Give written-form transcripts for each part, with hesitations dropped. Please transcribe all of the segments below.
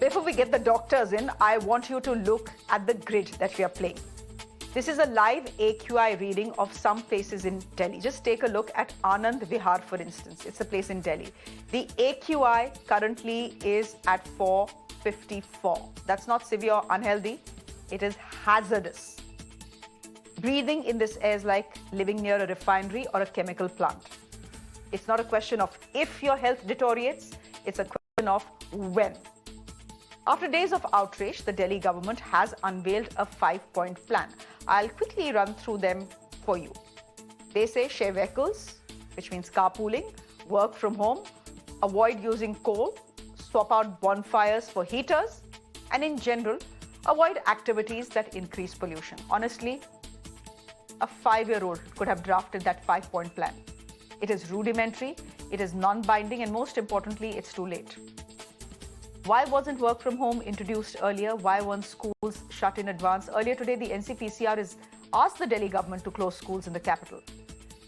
before we get the doctors in, I want you to look at the grid that we are playing. This is a live AQI reading of some places in Delhi. Just take a look at Anand Vihar, for instance. It's a place in Delhi. The AQI currently is at 454. That's not severe or unhealthy. It is hazardous. Breathing in this air is like living near a refinery or a chemical plant. It's not a question of if your health deteriorates, it's a question of when. After days of outrage, the Delhi government has unveiled a 5-point plan. I'll quickly run through them for you. They say share vehicles, which means carpooling, work from home, avoid using coal, swap out bonfires for heaters, and in general, avoid activities that increase pollution. Honestly, a 5-year-old could have drafted that 5-point plan. It is rudimentary, it is non-binding, and most importantly, it's too late. Why wasn't work from home introduced earlier? Why weren't schools shut in advance? Earlier today, the NCPCR has asked the Delhi government to close schools in the capital.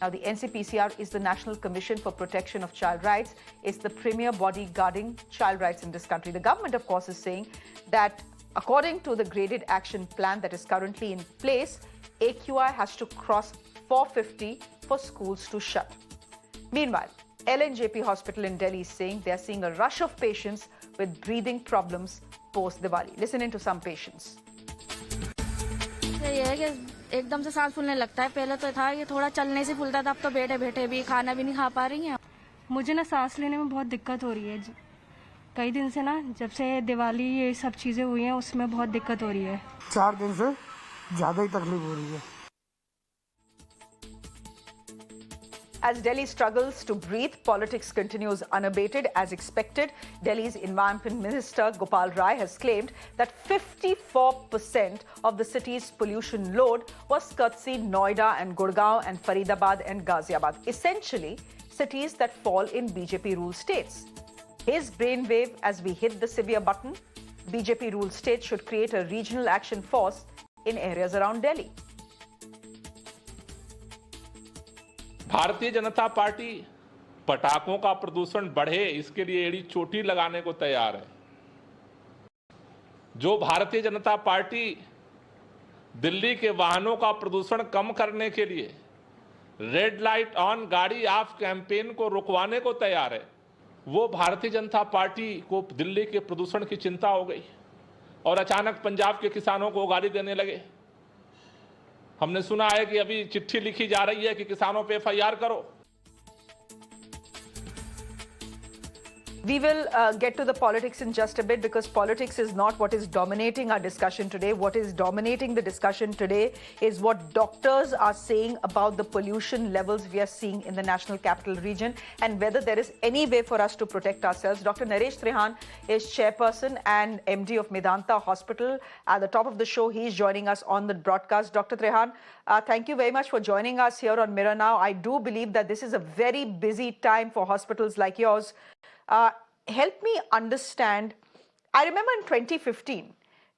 Now, the NCPCR is the National Commission for Protection of Child Rights. It's the premier body guarding child rights in this country. The government, of course, is saying that according to the graded action plan that is currently in place, AQI has to cross 450 for schools to shut. Meanwhile, LNJP Hospital in Delhi is saying they are seeing a rush of patients with breathing problems post-Diwali. Listen into some patients. ये है कि एकदम से सांस फूलने लगता है। पहले तो था कि थोड़ा चलने से फूलता था, अब तो बैठे बैठे भी खाना भी नहीं खा पा रही हैं। मुझे ना सांस लेने में बहुत दिक्कत हो रही है। कई दिन से ना जब से दिवाली ये सब चीज़ें हुई हैं उसमें बहुत दिक्कत हो रही है। 4 दिन से ज़्यादा ही तकलीफ हो रही है। As Delhi struggles to breathe, politics continues unabated. As expected, Delhi's Environment Minister Gopal Rai has claimed that 54% of the city's pollution load was courtesy Noida and Gurgaon and Faridabad and Ghaziabad, essentially cities that fall in BJP-ruled states. His brainwave as we hit the severe button, BJP-ruled states should create a regional action force in areas around Delhi. Bharatiya Janata party पटाखों का प्रदूषण बढ़े इसके लिए एड़ी चोटी लगाने को तैयार है। जो भारतीय जनता पार्टी दिल्ली के वाहनों का प्रदूषण कम करने के लिए रेड लाइट ऑन गाड़ी ऑफ कैंपेन को रुकवाने को तैयार है, वो भारतीय जनता पार्टी को दिल्ली के प्रदूषण की चिंता हो गई और अचानक पंजाब के किसानों को गाली देने लगे। हमने सुना है कि अभी चिट्ठी लिखी जा रही है कि किसानों पे एफआईआर करो। We will get to the politics in just a bit, because politics is not what is dominating our discussion today. What is dominating the discussion today is what doctors are saying about the pollution levels we are seeing in the National Capital Region and whether there is any way for us to protect ourselves. Dr. Naresh Trehan is chairperson and MD of Medanta Hospital. At the top of the show, he is joining us on the broadcast. Dr. Trehan, thank you very much for joining us here on Mirror Now. I do believe that this is a very busy time for hospitals like yours. Help me understand. I remember in 2015,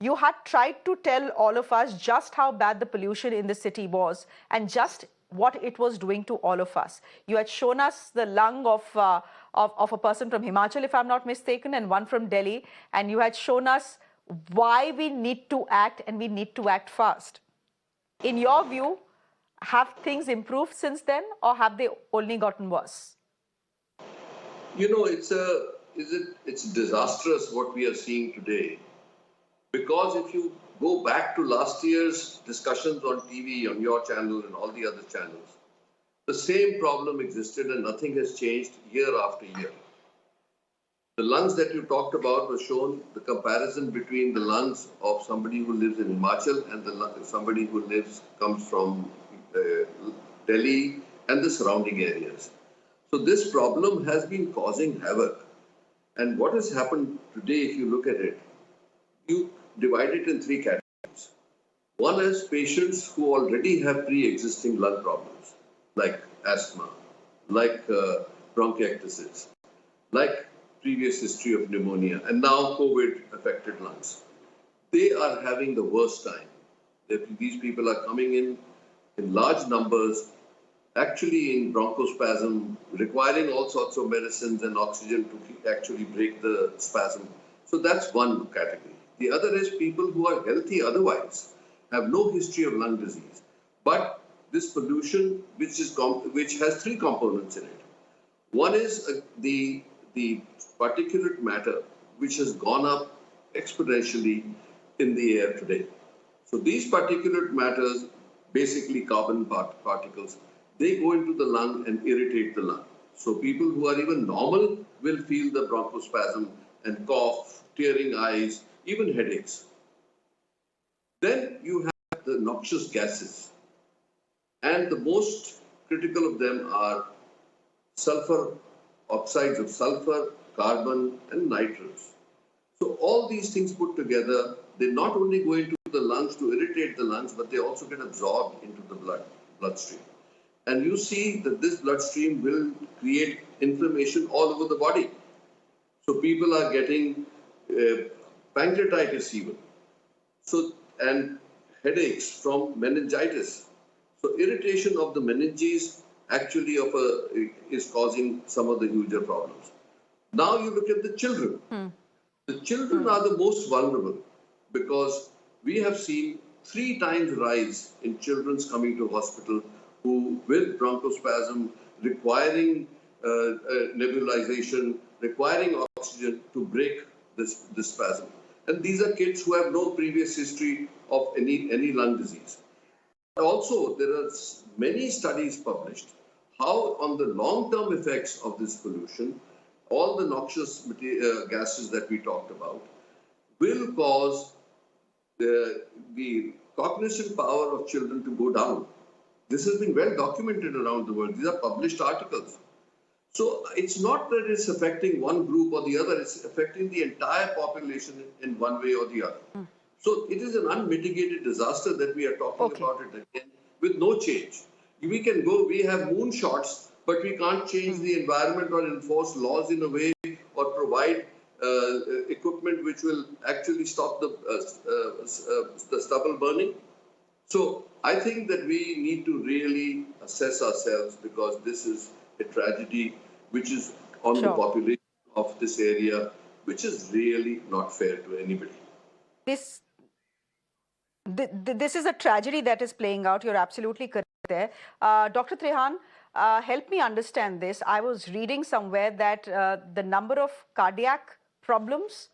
you had tried to tell all of us just how bad the pollution in the city was and just what it was doing to all of us. You had shown us the lung of a person from Himachal, if I'm not mistaken, and one from Delhi, and you had shown us why we need to act, and we need to act fast. In your view, have things improved since then, or have they only gotten worse? You know, it's disastrous what we are seeing today, because if you go back to last year's discussions on TV, on your channel and all the other channels, the same problem existed and nothing has changed year after year. The lungs that you talked about were shown, the comparison between the lungs of somebody who lives in Himachal and somebody who comes from Delhi and the surrounding areas. So this problem has been causing havoc. And what has happened today, if you look at it, you divide it in 3 categories. One is patients who already have pre-existing lung problems, like asthma, like bronchiectasis, like previous history of pneumonia, and now COVID-affected lungs. They are having the worst time. These people are coming in large numbers, actually in bronchospasm, requiring all sorts of medicines and oxygen to actually break the spasm. So that's one category. The other is people who are healthy otherwise, have no history of lung disease. But this pollution, which has three components in it. One is the particulate matter, which has gone up exponentially in the air today. So these particulate matters, basically carbon particles, they go into the lung and irritate the lung. So people who are even normal will feel the bronchospasm and cough, tearing eyes, even headaches. Then you have the noxious gases. And the most critical of them are sulfur, oxides of sulfur, carbon, and nitrous. So all these things put together, they not only go into the lungs to irritate the lungs, but they also get absorbed into the bloodstream. And you see that this bloodstream will create inflammation all over the body. So people are getting pancreatitis even. So, and headaches from meningitis. So irritation of the meninges actually is causing some of the huger problems. Now you look at the children. The children are the most vulnerable because we have seen 3 times rise in children's coming to hospital who with bronchospasm, requiring nebulization, requiring oxygen to break this spasm. And these are kids who have no previous history of any lung disease. Also, there are many studies published how on the long-term effects of this pollution, all the noxious gases that we talked about will cause the cognition power of children to go down. This has been well documented around the world. These are published articles. So it's not that it's affecting one group or the other, it's affecting the entire population in one way or the other. So it is an unmitigated disaster that we are talking about it again with no change. We can go, we have moonshots, but we can't change the environment or enforce laws in a way or provide equipment which will actually stop the stubble burning. So I think that we need to really assess ourselves because this is a tragedy which is on the population of this area, which is really not fair to anybody. This is a tragedy that is playing out. You're absolutely correct there. Dr. Trehan, help me understand this. I was reading somewhere that the number of cardiac problems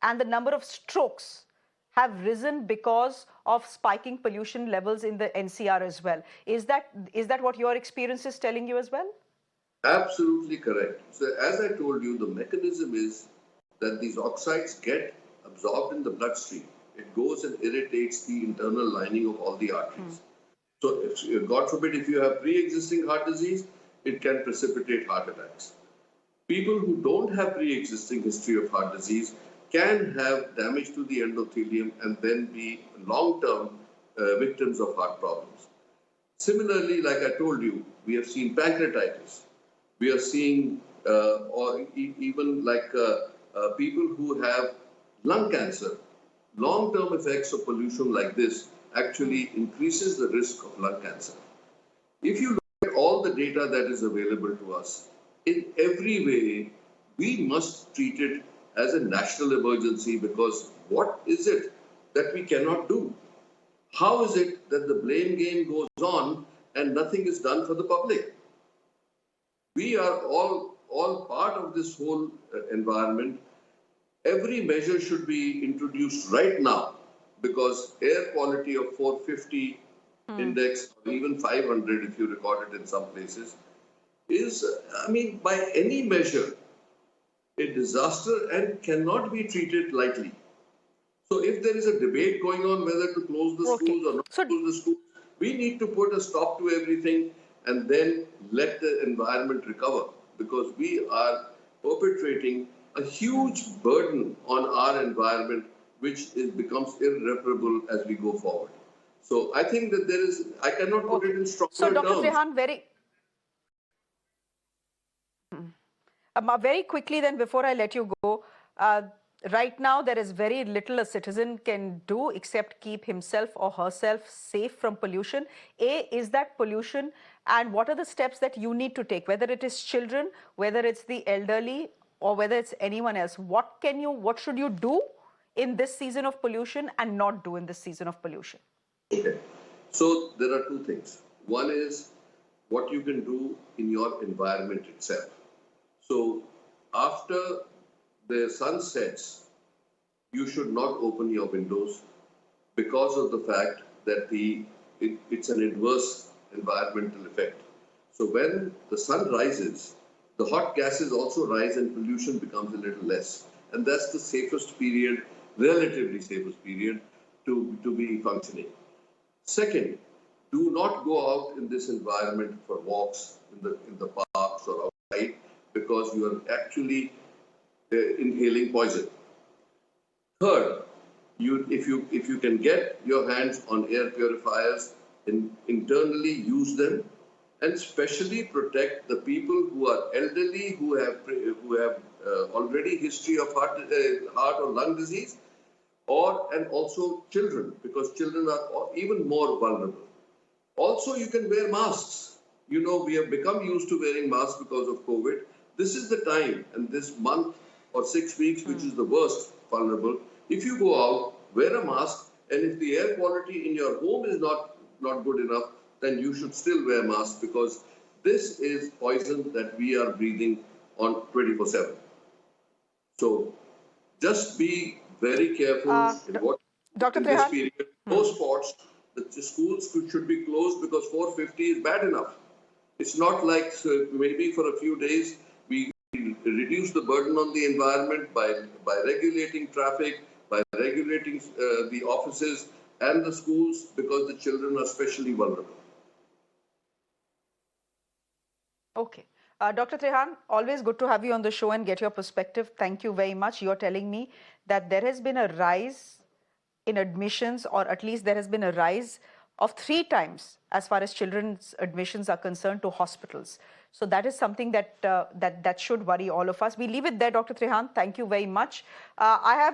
and the number of strokes have risen because of spiking pollution levels in the NCR as well. Is that what your experience is telling you as well? Absolutely correct. So as I told you, the mechanism is that these oxides get absorbed in the bloodstream. It goes and irritates the internal lining of all the arteries. So if, God forbid, if you have pre-existing heart disease, it can precipitate heart attacks. People who don't have pre-existing history of heart disease can have damage to the endothelium and then be long-term victims of heart problems. Similarly, like I told you, we have seen pancreatitis. We are seeing, or even like people who have lung cancer. Long-term effects of pollution like this actually increases the risk of lung cancer. If you look at all the data that is available to us, in every way, we must treat it as a national emergency because what is it that we cannot do? How is it that the blame game goes on and nothing is done for the public? We are all part of this whole environment. Every measure should be introduced right now because air quality of 450 index or even 500 if you record it in some places is, I mean, by any measure, a disaster and cannot be treated lightly. So if there is a debate going on whether to close the schools or not close the schools, we need to put a stop to everything and then let the environment recover because we are perpetrating a huge burden on our environment which becomes irreparable as we go forward. So I think that there is, I cannot put it in stronger terms. So Dr. Trehan, very quickly then before I let you go, right now there is very little a citizen can do except keep himself or herself safe from pollution. Is that pollution and what are the steps that you need to take, whether it is children, whether it's the elderly or whether it's anyone else, what should you do in this season of pollution and not do in this season of pollution? Okay. So there are two things. One is what you can do in your environment itself. So after the sun sets, you should not open your windows because of the fact that it's an adverse environmental effect. So when the sun rises, the hot gases also rise and pollution becomes a little less. And that's the safest period, relatively safest period to be functioning. Second, do not go out in this environment for walks in the parks or outside because you are actually inhaling poison. Third, if you can get your hands on air purifiers and internally use them, and especially protect the people who are elderly, who have already history of heart or lung disease, and also children, because children are even more vulnerable. Also, you can wear masks. You know, we have become used to wearing masks because of COVID. This is the time, and this month or 6 weeks, which is the worst vulnerable. If you go out, wear a mask, and if the air quality in your home is not good enough, then you should still wear masks because this is poison that we are breathing on 24/7. So just be very careful in what Dr. in this Trehan? period. Those spots, the schools should be closed because 450 is bad enough. It's not like maybe for a few days we reduce the burden on the environment by regulating traffic, by regulating the offices and the schools because the children are especially vulnerable. Okay. Dr. Trehan, always good to have you on the show and get your perspective. Thank you very much. You're telling me that there has been a rise in admissions, or at least there has been a rise of 3 times as far as children's admissions are concerned to hospitals. So that is something that should worry all of us. We leave it there, Dr. Trehan. Thank you very much. I have